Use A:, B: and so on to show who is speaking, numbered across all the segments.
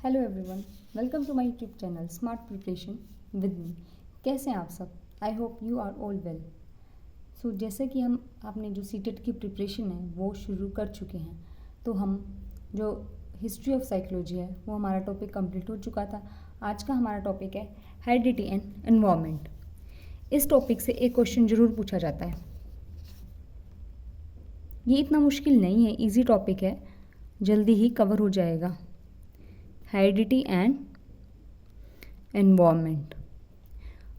A: Hello everyone, welcome to my YouTube channel smart preparation with me. कैसे हैं आप सब? I hope you are all well. So जैसे कि हम आपने जो सीटेट की प्रिपरेशन है वो शुरू कर चुके हैं, तो हम जो हिस्ट्री ऑफ साइकोलॉजी है वो हमारा टॉपिक कंप्लीट हो चुका था। आज का हमारा टॉपिक है हेरिडिटी एंड एनवायरनमेंट। इस टॉपिक से एक क्वेश्चन जरूर पूछा जाता है। ये इतना मुश्किल नहीं है, इजी टॉपिक है, जल्दी ही कवर हो जाएगा। हेरिडिटी एंड एनवायरनमेंट,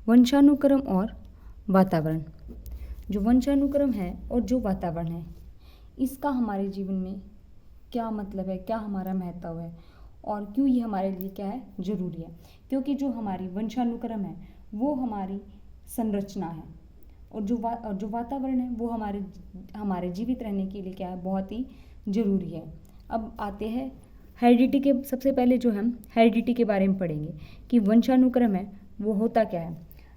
A: वंशानुक्रम और वातावरण। जो वंशानुक्रम है और जो वातावरण है, इसका हमारे जीवन में क्या मतलब है, क्या हमारा महत्व है और क्यों ये हमारे लिए क्या है, ज़रूरी है। क्योंकि जो हमारी वंशानुक्रम है वो हमारी संरचना है और जो वातावरण है वो हमारे जीवित रहने के लिए क्या है, बहुत ही ज़रूरी है। अब आते हैं हेरिडिटी के। सबसे पहले जो हम हेरिडिटी के बारे में पढ़ेंगे कि वंशानुक्रम है वो होता क्या है।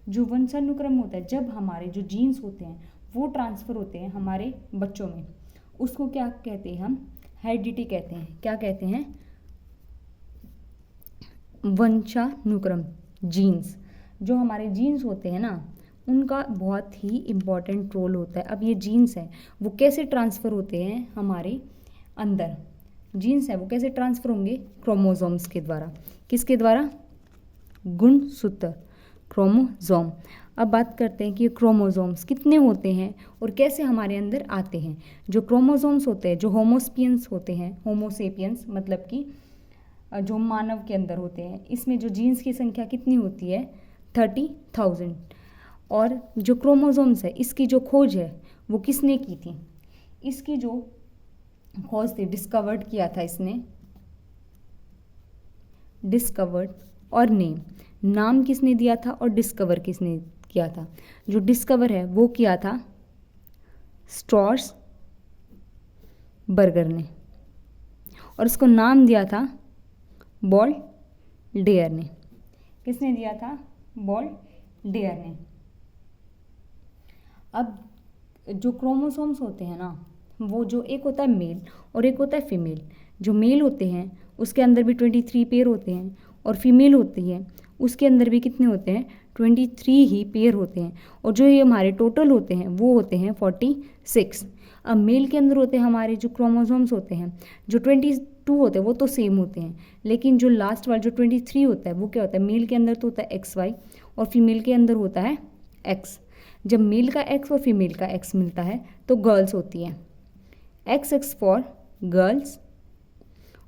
A: जो वंशानुक्रम होता है, जब हमारे जो जीन्स होते हैं वो ट्रांसफ़र होते हैं हमारे बच्चों में, उसको क्या कहते हैं, हम हेरिडिटी कहते हैं। क्या कहते हैं? वंशानुक्रम। जीन्स, जो हमारे जीन्स होते हैं ना, उनका बहुत ही इम्पॉर्टेंट रोल होता है। अब ये जीन्स है वो कैसे ट्रांसफ़र होते हैं हमारे अंदर। जीन्स है वो कैसे ट्रांसफ़र होंगे? क्रोमोसोम्स के द्वारा। किसके द्वारा? गुणसूत्र, क्रोमोसोम। अब बात करते हैं कि क्रोमोसोम्स कितने होते हैं और कैसे हमारे अंदर आते हैं। जो क्रोमोसोम्स होते हैं, जो होमोस्पियंस होते हैं, होमोसेपियंस मतलब कि जो मानव के अंदर होते हैं, इसमें जो जीन्स की संख्या कितनी होती है? 30,000। और जो क्रोमोसोम्स है इसकी जो खोज है वो किसने की थी? इसकी जो खोज थी, डिस्कवर्ड किया था इसने, डिस्कवर्ड और नाम किसने दिया था और डिस्कवर किसने किया था? जो डिस्कवर है वो किया था स्ट्रॉस बर्गर ने, और इसको नाम दिया था बॉल डेयर ने। किसने दिया था? बॉल डेयर ने। अब जो क्रोमोसोम्स होते हैं ना, वो जो एक होता है मेल और एक होता है फीमेल। जो मेल होते हैं उसके अंदर भी 23 पेयर होते हैं, और फीमेल होती है उसके अंदर भी कितने होते हैं? 23 ही पेयर होते हैं। और जो ये हमारे टोटल होते हैं वो होते हैं 46। अब मेल के अंदर होते हैं हमारे जो क्रोमोसोम्स होते हैं, जो 22 होते हैं वो तो सेम होते हैं, लेकिन जो लास्ट वाला जो 23 होता है वो क्या होता है? मेल के अंदर तो होता है XY और फीमेल के अंदर होता है X। जब मेल का X और फीमेल का X मिलता है तो गर्ल्स होती है, XX फॉर गर्ल्स।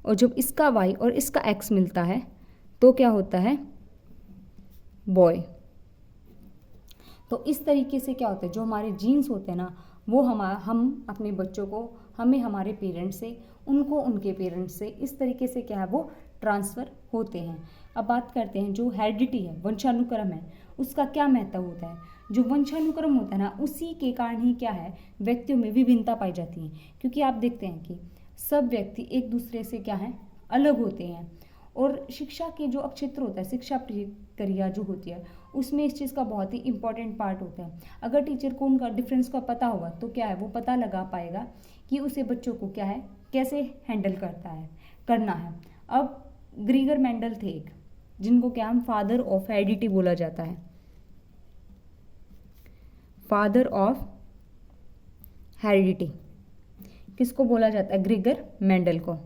A: और जब इसका Y और इसका X मिलता है तो क्या होता है? बॉय। तो इस तरीके से क्या होता है, जो हमारे जीन्स होते हैं ना, वो हम अपने बच्चों को, हमें हमारे पेरेंट्स से, उनको उनके पेरेंट्स से, इस तरीके से क्या है वो ट्रांसफ़र होते हैं। अब बात करते हैं जो हेरिडिटी है, वंशानुक्रम है, उसका क्या महत्व होता है। जो वंशानुक्रम होता है ना, उसी के कारण ही क्या है, व्यक्तियों में विभिन्नता पाई जाती है। क्योंकि आप देखते हैं कि सब व्यक्ति एक दूसरे से क्या है, अलग होते हैं। और शिक्षा के जो क्षेत्र होता है, शिक्षा प्रक्रिया जो होती है, उसमें इस चीज़ का बहुत ही इंपॉर्टेंट पार्ट होता है। अगर टीचर को उनका डिफरेंस का पता होगा तो क्या है, वो पता लगा पाएगा कि उसे बच्चों को क्या है, कैसे हैंडल करना है। अब ग्रीगर मेंडल थे एक, जिनको क्या हम फादर ऑफ हेरिडिटी बोला जाता है। फादर ऑफ हेरिडिटी किसको बोला जाता है? ग्रीगर मेंडल को।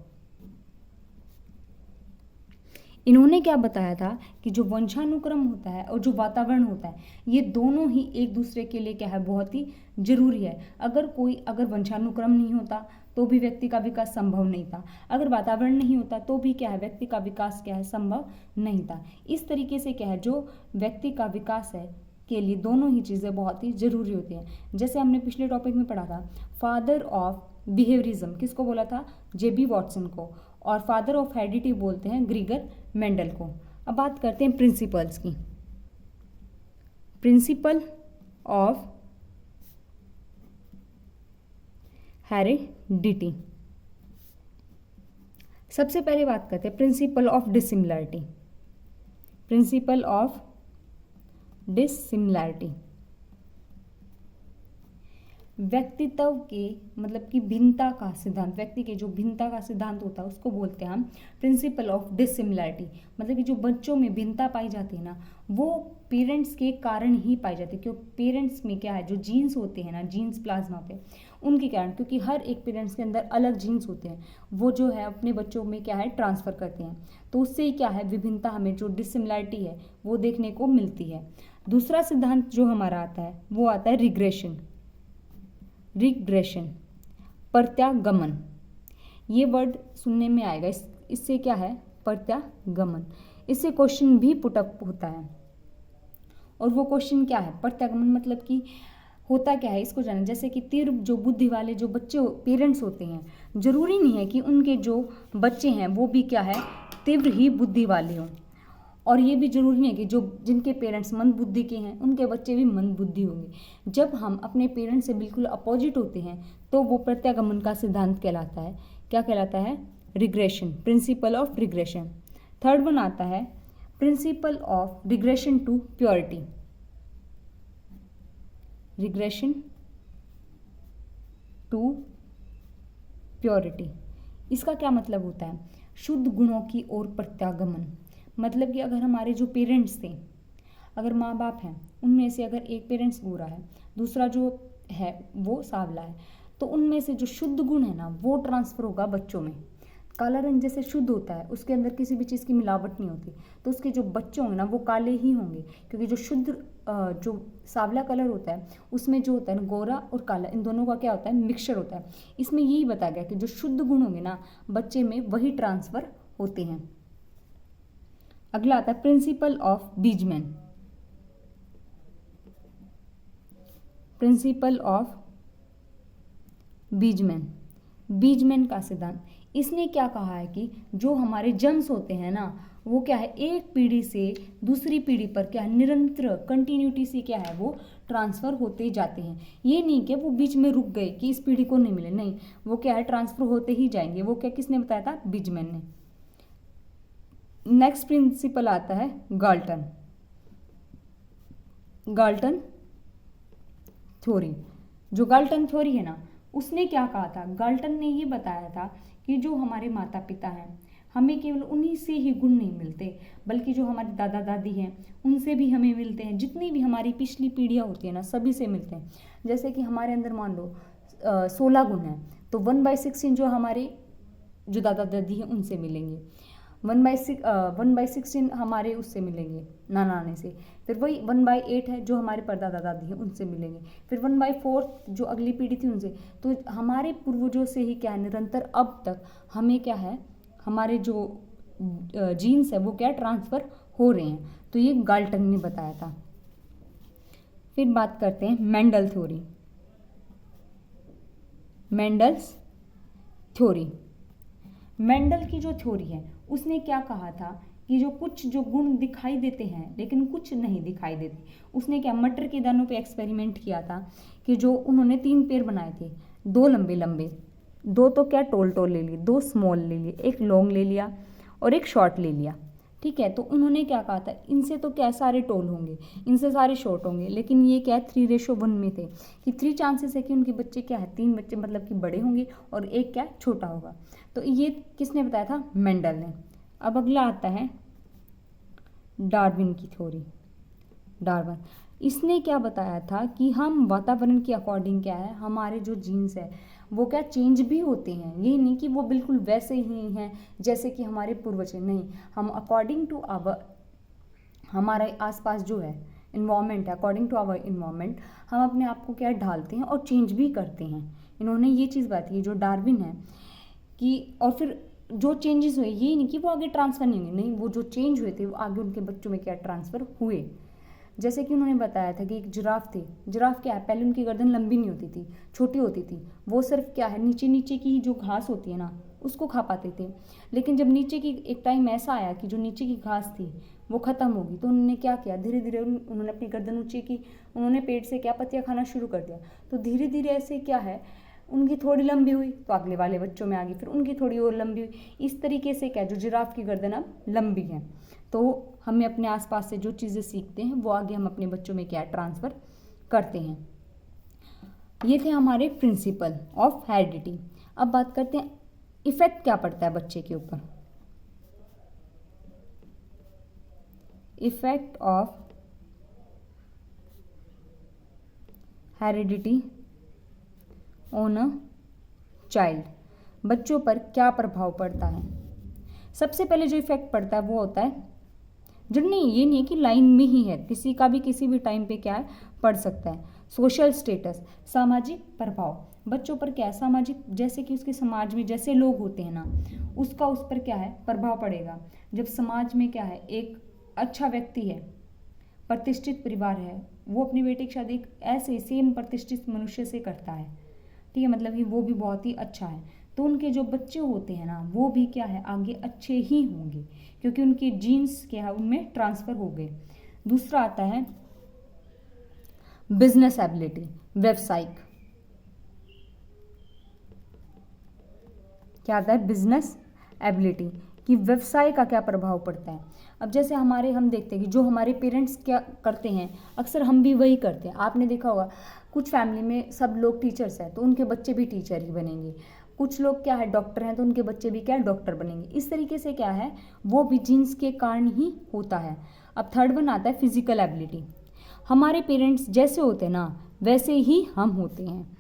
A: इन्होंने क्या बताया था कि जो वंशानुक्रम होता है और जो वातावरण होता है, ये दोनों ही एक दूसरे के लिए क्या है, बहुत ही जरूरी है। अगर वंशानुक्रम नहीं होता तो भी व्यक्ति का विकास संभव नहीं था, अगर वातावरण नहीं होता तो भी क्या है, व्यक्ति का विकास क्या है, संभव नहीं था। इस तरीके से क्या है, जो व्यक्ति का विकास है के लिए दोनों ही चीज़ें बहुत ही ज़रूरी होती हैं। जैसे हमने पिछले टॉपिक में पढ़ा था, फादर ऑफ बिहेवियरिज्म किसको बोला था? JB वॉटसन को। और फादर ऑफ हेरिडिटी बोलते हैं ग्रीगर मेंडल को। अब बात करते हैं प्रिंसिपल्स की। प्रिंसिपल ऑफ हेरिडिटी, सबसे पहले बात करते हैं principle of dissimilarity. Principle of dissimilarity, व्यक्तित्व के मतलब कि भिन्नता का सिद्धांत, व्यक्ति के जो भिन्नता का सिद्धांत होता है उसको बोलते हैं हम प्रिंसिपल ऑफ डिसिमिलैरिटी। मतलब कि जो बच्चों में भिन्नता पाई जाती है ना, वो पेरेंट्स के कारण ही पाई जाती है, क्योंकि पेरेंट्स में क्या है, जो जीन्स होते हैं ना, जीन्स प्लाज्मा पे, उनके कारण, क्योंकि हर एक पेरेंट्स के अंदर अलग जीन्स होते हैं, वो जो है अपने बच्चों में क्या है ट्रांसफ़र करते हैं, तो उससे ही क्या है विभिन्नता, हमें जो डिसिमिलैरिटी है वो देखने को मिलती है। दूसरा सिद्धांत जो हमारा आता है वो आता है रिग्रेशन। रिग्रेशन, प्रत्यागमन, ये वर्ड सुनने में आएगा, इससे क्या है प्रत्यागमन, इससे क्वेश्चन भी पुटअप होता है। और वो क्वेश्चन क्या है, प्रत्यागमन मतलब कि होता क्या है इसको जानें। जैसे कि तीव्र जो बुद्धि वाले जो बच्चे पेरेंट्स होते हैं, जरूरी नहीं है कि उनके जो बच्चे हैं वो भी क्या है तीव्र ही बुद्धि वाले हों, और ये भी जरूरी नहीं है कि जो जिनके पेरेंट्स मंद बुद्धि के हैं उनके बच्चे भी मंद बुद्धि होंगे। जब हम अपने पेरेंट्स से बिल्कुल अपोजिट होते हैं तो वो प्रत्यागमन का सिद्धांत कहलाता है। क्या कहलाता है, regression, principle of regression. Third one आता है principle of regression to purity. Regression to purity, इसका क्या मतलब होता है, शुद्ध गुणों की ओर प्रत्यागमन। मतलब कि अगर हमारे जो पेरेंट्स थे, अगर माँ बाप हैं, उनमें से अगर एक पेरेंट्स गोरा है, दूसरा जो है वो सांवला है, तो उनमें से जो शुद्ध गुण है ना वो ट्रांसफ़र होगा बच्चों में। काला रंग जैसे शुद्ध होता है, उसके अंदर किसी भी चीज़ की मिलावट नहीं होती, तो उसके जो बच्चे होंगे ना वो काले ही होंगे, क्योंकि जो शुद्ध जो सांवला कलर होता है उसमें जो होता है ना गोरा और काला, इन दोनों का क्या होता है मिक्सचर होता है। इसमें यही बताया गया कि जो शुद्ध गुण होंगे ना बच्चे में वही ट्रांसफ़र होते हैं। अगला आता है प्रिंसिपल ऑफ बीजमैन। प्रिंसिपल ऑफ बीजमैन, बीजमैन का सिद्धांत, इसने क्या कहा है कि जो हमारे जर्म्स होते हैं ना वो क्या है एक पीढ़ी से दूसरी पीढ़ी पर क्या है निरंतर कंटिन्यूटी से क्या है वो ट्रांसफ़र होते जाते हैं। ये नहीं कि वो बीच में रुक गए कि इस पीढ़ी को नहीं मिले, नहीं, वो क्या है ट्रांसफ़र होते ही जाएंगे। वो क्या किसने बताया था, बीजमैन ने। नेक्स्ट प्रिंसिपल आता है गाल्टन। गाल्टन थ्योरी, जो गाल्टन थ्योरी है ना उसने क्या कहा था, गाल्टन ने ये बताया था कि जो हमारे माता पिता हैं हमें केवल उन्हीं से ही गुण नहीं मिलते, बल्कि जो हमारे दादा दादी हैं उनसे भी हमें मिलते हैं, जितनी भी हमारी पिछली पीढ़ियाँ होती हैं ना सभी से मिलते हैं। जैसे कि हमारे अंदर मान लो 16 गुण हैं, तो 1/16 जो हमारे जो दादा दादी हैं उनसे मिलेंगे, 1/16 हमारे उससे मिलेंगे नाना नानी से, फिर वही 1/8 है जो हमारे परदादा दादी हैं उनसे मिलेंगे, फिर 1/4 जो अगली पीढ़ी थी उनसे। तो हमारे पूर्वजों से ही क्या है निरंतर अब तक हमें क्या है हमारे जो जीन्स है वो क्या ट्रांसफ़र हो रहे हैं। तो ये गाल्टन ने बताया था। फिर बात करते हैं Mendel theory. Mendel's theory, Mendel की जो थ्योरी है उसने क्या कहा था कि जो कुछ जो गुण दिखाई देते हैं लेकिन कुछ नहीं दिखाई देते। उसने क्या मटर के दानों पे एक्सपेरिमेंट किया था कि जो उन्होंने 3 पेड़ बनाए थे, 2 लंबे लंबे, 2 तो क्या टोल टोल ले लिए, 2 स्मॉल ले लिए, 1 लॉन्ग ले लिया और 1 शॉर्ट ले लिया। ठीक है, तो उन्होंने क्या कहा था इनसे तो क्या सारे टोल होंगे, इनसे सारे शॉर्ट होंगे, लेकिन ये क्या 3:1 में थे कि 3 चांसेस है कि उनके बच्चे क्या है 3 बच्चे मतलब कि बड़े होंगे और 1 क्या छोटा होगा। तो ये किसने बताया था, मेंडल ने। अब अगला आता है डार्विन की थ्योरी। डार्विन, इसने क्या बताया था कि हम वातावरण के अकॉर्डिंग क्या है हमारे जो जीन्स है वो क्या चेंज भी होते हैं, ये नहीं कि वो बिल्कुल वैसे ही हैं जैसे कि हमारे पूर्वज हैं, नहीं, हम अकॉर्डिंग टू आवर हमारे आसपास जो है इन्वायरमेंट है, अकॉर्डिंग टू आवर इन्वायरमेंट हम अपने आप को क्या ढालते हैं और चेंज भी करते हैं। इन्होंने ये चीज़ बताई है जो डार्विन है कि, और फिर जो चेंजेस हुए ये नहीं कि वो आगे ट्रांसफ़र नहीं हुए, नहीं, वो जो चेंज हुए थे वो आगे उनके बच्चों में क्या ट्रांसफ़र हुए। जैसे कि उन्होंने बताया था कि एक जिराफ थे, जिराफ क्या है पहले उनकी गर्दन लंबी नहीं होती थी, छोटी होती थी, वो सिर्फ क्या है नीचे नीचे की जो घास होती है ना उसको खा पाते थे। लेकिन जब नीचे की एक टाइम ऐसा आया कि जो नीचे की घास थी वो ख़त्म होगी, तो उन्होंने क्या किया धीरे धीरे उन्होंने अपनी गर्दन ऊँची की, उन्होंने पेट से क्या पत्तियाँ खाना शुरू कर दिया। तो धीरे धीरे ऐसे क्या है उनकी थोड़ी लंबी हुई तो अगले वाले बच्चों में आ गई, फिर उनकी थोड़ी और लंबी हुई, इस तरीके से क्या जो जिराफ की गर्दन अब लंबी है। तो हमें अपने आसपास से जो चीज़ें सीखते हैं वो आगे हम अपने बच्चों में क्या ट्रांसफ़र करते हैं। ये थे हमारे प्रिंसिपल ऑफ हेरिडिटी। अब बात करते हैं इफेक्ट क्या पड़ता है बच्चे के ऊपर। Effect of heredity on a child, बच्चों पर क्या प्रभाव पड़ता है। सबसे पहले जो इफेक्ट पड़ता है वो होता है, जब नहीं ये नहीं है कि लाइन में ही है, किसी का भी किसी भी टाइम पे क्या है पड़ सकता है। सोशल स्टेटस, सामाजिक प्रभाव, बच्चों पर क्या है सामाजिक, जैसे कि उसके समाज में जैसे लोग होते हैं ना, उसका उस पर क्या है प्रभाव पड़ेगा। जब समाज में क्या है एक अच्छा व्यक्ति है, प्रतिष्ठित परिवार है, वो अपनी बेटी की शादी एक ऐसे सेम प्रतिष्ठित मनुष्य से करता है, ठीक है, मतलब कि वो भी बहुत ही अच्छा है, तो उनके जो बच्चे होते हैं ना वो भी क्या है आगे अच्छे ही होंगे, क्योंकि उनके जीन्स क्या है उनमें ट्रांसफर हो गए। दूसरा आता है बिजनेस एबिलिटी, व्यवसायिक, क्या आता है बिजनेस एबिलिटी कि व्यवसाय का क्या प्रभाव पड़ता है। अब जैसे हम देखते हैं कि जो हमारे पेरेंट्स क्या करते हैं अक्सर हम भी वही करते हैं। आपने देखा होगा कुछ फैमिली में सब लोग टीचर्स हैं तो उनके बच्चे भी टीचर ही बनेंगे, कुछ लोग क्या है डॉक्टर हैं तो उनके बच्चे भी क्या है डॉक्टर बनेंगे। इस तरीके से क्या है वो भी जीन्स के कारण ही होता है। अब थर्ड वन आता है फिजिकल एबिलिटी, हमारे पेरेंट्स जैसे होते हैं ना वैसे ही हम होते हैं।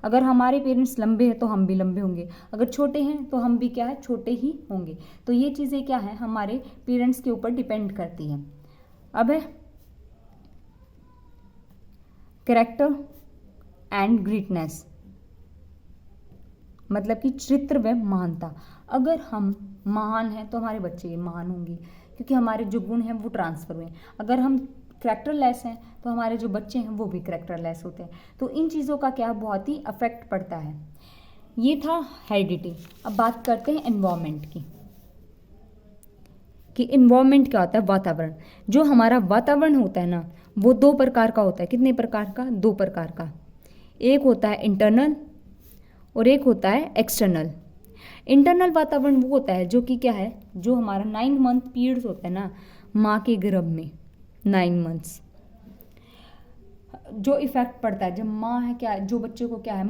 A: अगर हमारे पेरेंट्स लंबे हैं तो हम भी लंबे होंगे, अगर छोटे हैं तो हम भी क्या है छोटे ही होंगे। तो ये चीज़ें क्या है हमारे पेरेंट्स के ऊपर डिपेंड करती हैं। अब है कैरेक्टर एंड ग्रेटनेस, मतलब कि चरित्र व महानता। अगर हम महान हैं तो हमारे बच्चे भी महान होंगे, क्योंकि हमारे जो गुण हैं वो ट्रांसफर हुए। अगर हम करैक्टरलेस हैं तो हमारे जो बच्चे हैं वो भी करैक्टरलेस होते हैं। तो इन चीज़ों का क्या बहुत ही अफेक्ट पड़ता है। ये था हेरिडिटी। अब बात करते हैं एनवायरनमेंट की, कि एनवायरनमेंट क्या होता है, वातावरण। जो हमारा वातावरण होता है ना वो दो प्रकार का होता है। कितने प्रकार का, दो प्रकार का। एक होता है इंटरनल और एक होता है एक्सटर्नल। इंटरनल वातावरण वो होता है जो कि क्या है, जो हमारा 9 मंथ पीरियड्स होता है ना माँ के गर्भ में, 9 मंथ्स जो इफेक्ट पड़ता है। जब माँ है क्या जो बच्चे को क्या है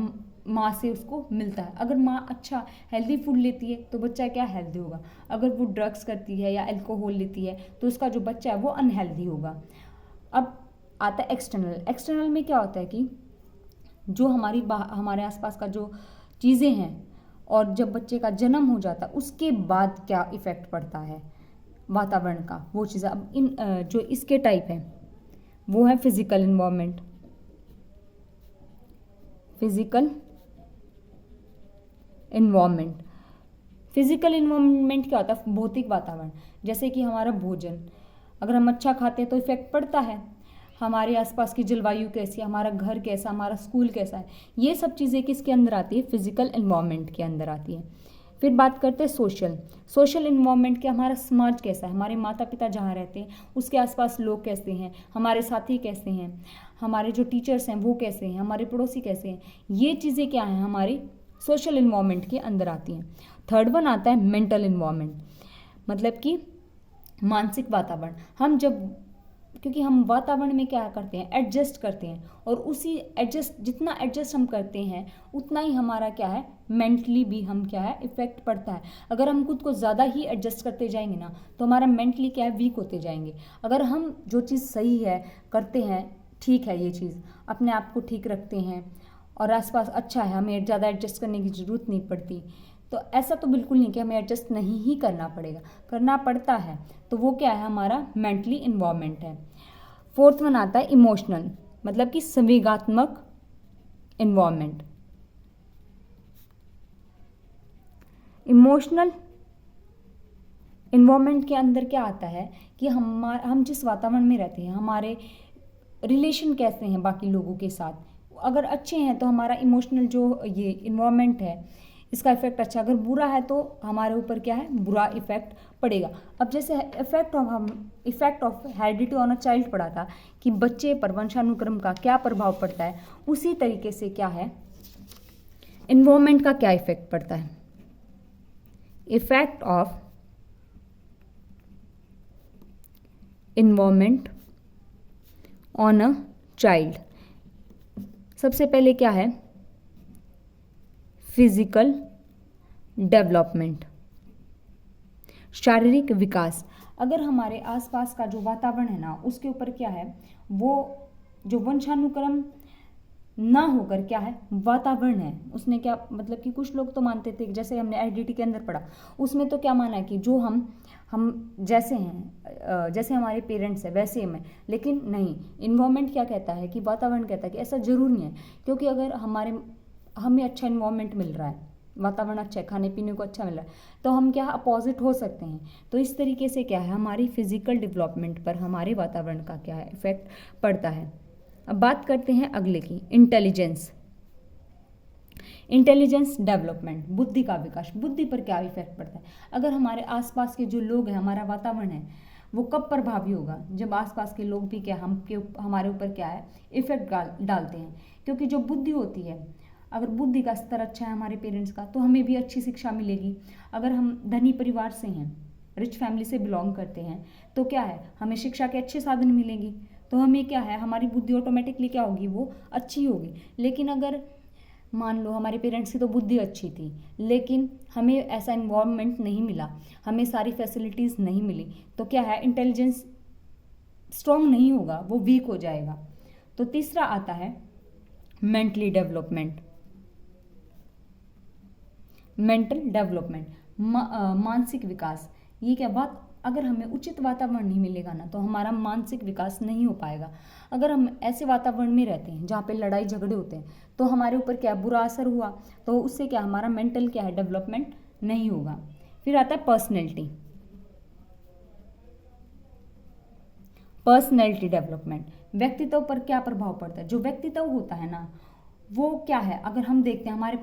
A: माँ से उसको मिलता है। अगर माँ अच्छा हेल्दी फूड लेती है तो बच्चा क्या हेल्दी होगा। अगर वो ड्रग्स करती है या अल्कोहल लेती है तो उसका जो बच्चा है वो अनहेल्दी होगा। अब आता है एक्सटर्नल। एक्सटर्नल में क्या होता है कि जो हमारे आसपास का जो चीज़ें हैं और जब बच्चे का जन्म हो जाता है उसके बाद क्या इफ़ेक्ट पड़ता है वातावरण का, वो चीज़ें। अब इन जो इसके टाइप हैं वो है physical environment. Physical environment, physical environment क्या होता है, भौतिक वातावरण। जैसे कि हमारा भोजन, अगर हम अच्छा खाते हैं तो इफेक्ट पड़ता है। हमारे आसपास की जलवायु कैसी है, हमारा घर कैसा, हमारा स्कूल कैसा है, ये सब चीज़ें किसके अंदर आती है, फिजिकल इन्वायरमेंट के अंदर आती है। फिर बात करते हैं सोशल इन्वायरमेंट के, हमारा समाज कैसा है, हमारे माता पिता जहाँ रहते हैं उसके आसपास लोग कैसे हैं, हमारे साथी कैसे हैं, हमारे जो टीचर्स हैं वो कैसे हैं, हमारे पड़ोसी कैसे हैं, ये चीज़ें क्या हैं हमारी सोशल इन्वायरमेंट के अंदर आती हैं। थर्ड वन आता है मेंटल इन्वायरमेंट, मतलब कि मानसिक वातावरण। हम जब क्योंकि हम वातावरण में क्या करते हैं एडजस्ट करते हैं, और उसी जितना एडजस्ट हम करते हैं उतना ही हमारा क्या है मेंटली भी हम क्या है इफेक्ट पड़ता है। अगर हम खुद को ज़्यादा ही एडजस्ट करते जाएंगे ना तो हमारा मेंटली क्या है वीक होते जाएंगे। अगर हम जो चीज़ सही है करते हैं, ठीक है, ये चीज़ अपने आप को ठीक रखते हैं और आसपास अच्छा है, हमें ज़्यादा एडजस्ट करने की ज़रूरत नहीं पड़ती, तो ऐसा तो बिल्कुल नहीं कि हमें एडजस्ट नहीं ही करना पड़ेगा, करना पड़ता है। तो वो क्या है हमारा मेंटली इन्वायरमेंट है। फोर्थ वन आता है इमोशनल, मतलब कि संवेगात्मक इन्वायरमेंट। इमोशनल इन्वायरमेंट के अंदर क्या आता है कि हम जिस वातावरण में रहते हैं, हमारे रिलेशन कैसे हैं बाकी लोगों के साथ, अगर अच्छे हैं तो हमारा इमोशनल जो ये इन्वायरमेंट है इसका इफेक्ट अच्छा, अगर बुरा है तो हमारे ऊपर क्या है बुरा इफेक्ट पड़ेगा। अब जैसे effect of heredity on a child पढ़ा था कि बच्चे पर वंशानुक्रम का क्या प्रभाव पड़ता है, उसी तरीके से क्या है इन्वायरमेंट का क्या इफेक्ट पड़ता है। Effect of environment on a child, सबसे पहले क्या है, फिजिकल डेवलपमेंट, शारीरिक विकास। अगर हमारे आसपास का जो वातावरण है ना, उसके ऊपर क्या है, वो जो वंशानुक्रम ना होकर क्या है, वातावरण है, उसने क्या मतलब कि कुछ लोग तो मानते थे, जैसे हमने आईडीटी के अंदर पढ़ा, उसमें तो क्या माना है कि जो हम जैसे हैं, जैसे हमारे पेरेंट्स हैं वैसे हम हैं, लेकिन नहीं, इन्वायरमेंट क्या कहता है कि वातावरण कहता है कि ऐसा जरूर नहीं है। क्योंकि अगर हमें अच्छा इन्वायरमेंट मिल रहा है, वातावरण अच्छा है, खाने पीने को अच्छा मिल रहा है, तो हम क्या अपोजिट हो सकते हैं। तो इस तरीके से क्या है, हमारी फिजिकल डेवलपमेंट पर हमारे वातावरण का क्या है, इफेक्ट पड़ता है। अब बात करते हैं अगले की, इंटेलिजेंस डेवलपमेंट, बुद्धि का विकास। बुद्धि पर क्या इफेक्ट पड़ता है, अगर हमारे आसपास के जो लोग हैं, हमारा वातावरण है, वो कब प्रभावी होगा, जब आसपास के लोग भी क्या हमारे ऊपर क्या है, इफेक्ट डालते हैं। क्योंकि जो बुद्धि होती है, अगर बुद्धि का स्तर अच्छा है हमारे पेरेंट्स का, तो हमें भी अच्छी शिक्षा मिलेगी। अगर हम धनी परिवार से हैं, रिच फैमिली से बिलोंग करते हैं, तो क्या है, हमें शिक्षा के अच्छे साधन मिलेंगे, तो हमें क्या है, हमारी बुद्धि ऑटोमेटिकली क्या होगी, वो अच्छी होगी। लेकिन अगर मान लो हमारे पेरेंट्स की तो बुद्धि अच्छी थी, लेकिन हमें ऐसा इन्वायरमेंट नहीं मिला, हमें सारी फैसिलिटीज़ नहीं मिली, तो क्या है, इंटेलिजेंस स्ट्रॉन्ग नहीं होगा, वो वीक हो जाएगा। तो तीसरा आता है मेंटल डेवलपमेंट, मानसिक विकास। ये क्या बात, अगर हमें उचित वातावरण नहीं मिलेगा ना, तो हमारा मानसिक विकास नहीं हो पाएगा। अगर हम ऐसे वातावरण में रहते हैं जहाँ पे लड़ाई झगड़े होते हैं, तो हमारे ऊपर क्या बुरा असर हुआ, तो उससे क्या हमारा मेंटल क्या है, डेवलपमेंट नहीं होगा। फिर आता है पर्सनैलिटी डेवलपमेंट। व्यक्तित्व पर क्या प्रभाव पड़ता है, जो व्यक्तित्व होता है ना, वो क्या है, अगर हम देखते हैं हमारे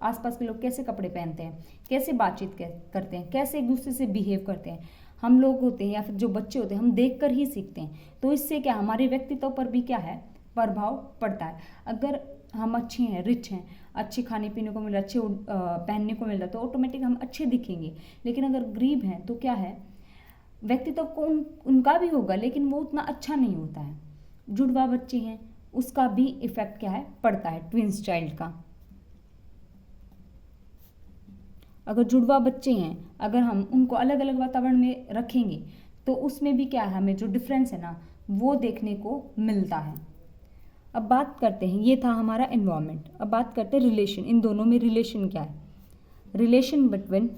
A: आसपास के लोग कैसे कपड़े पहनते हैं, कैसे बातचीत करते हैं, कैसे एक दूसरे से बिहेव करते हैं, हम लोग होते हैं या फिर जो बच्चे होते हैं, हम देख कर ही सीखते हैं। तो इससे क्या हमारे व्यक्तित्व पर भी क्या है, प्रभाव पड़ता है। अगर हम अच्छे हैं, रिच हैं, अच्छे खाने पीने को मिल रहा है, अच्छे पहनने को मिल रहा है, तो ऑटोमेटिक हम अच्छे दिखेंगे। लेकिन अगर गरीब हैं, तो क्या है, व्यक्तित्व को उनका भी होगा, लेकिन वो उतना अच्छा नहीं होता है। जुड़वा बच्चे हैं, उसका भी इफेक्ट क्या है, पड़ता है, ट्विंस चाइल्ड का। अगर जुड़वा बच्चे हैं, अगर हम उनको अलग अलग वातावरण में रखेंगे, तो उसमें भी क्या है, हमें जो डिफरेंस है ना, वो देखने को मिलता है। अब बात करते हैं, ये था हमारा एनवायरनमेंट। अब बात करते हैं रिलेशन, इन दोनों में रिलेशन क्या है, relation between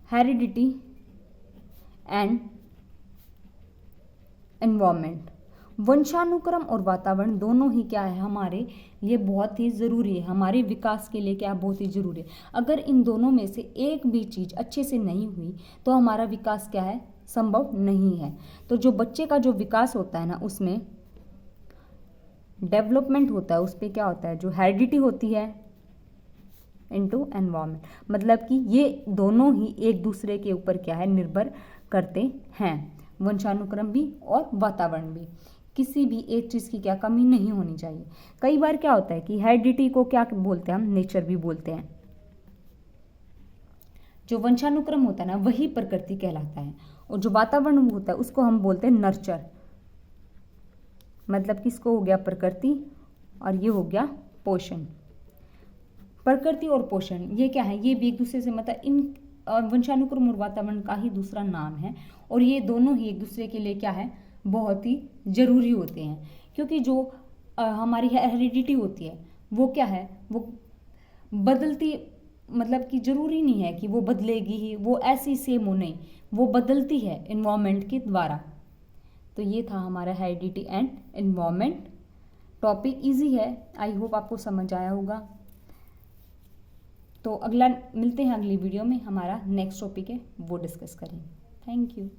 A: heredity and environment. वंशानुक्रम और वातावरण दोनों ही क्या है, हमारे लिए बहुत ही ज़रूरी है, हमारे विकास के लिए क्या बहुत ही ज़रूरी है। अगर इन दोनों में से एक भी चीज़ अच्छे से नहीं हुई, तो हमारा विकास क्या है, संभव नहीं है। तो जो बच्चे का जो विकास होता है ना, उसमें डेवलपमेंट होता है, उस पर क्या होता है, जो हेरिडिटी होती है इनटू एनवायरनमेंट, मतलब कि ये दोनों ही एक दूसरे के ऊपर क्या है, निर्भर करते हैं। वंशानुक्रम भी और वातावरण भी, किसी भी एक चीज़ की क्या कमी नहीं होनी चाहिए। कई बार क्या होता है कि हेरिडिटी को क्या बोलते हैं हम, नेचर भी बोलते हैं। जो वंशानुक्रम होता है ना, वही प्रकृति कहलाता है, और जो वातावरण होता है उसको हम बोलते हैं नर्चर। मतलब किसको हो गया, प्रकृति, और ये हो गया पोषण। प्रकृति और पोषण ये क्या है, ये भी एक दूसरे से मतलब इन वंशानुक्रम और वातावरण का ही दूसरा नाम है, और ये दोनों ही एक दूसरे के लिए क्या है, बहुत ही जरूरी होते हैं। क्योंकि जो हमारी हेरिडिटी होती है, वो क्या है, वो बदलती, मतलब कि जरूरी नहीं है कि वो बदलेगी ही, वो ऐसी सेम हो, नहीं, वो बदलती है इन्वायरमेंट के द्वारा। तो ये था हमारा heredity and environment. Topic easy है, आई होप आपको समझ आया होगा। तो अगला मिलते हैं अगली वीडियो में, हमारा नेक्स्ट टॉपिक है वो डिस्कस करेंगे। Thank you.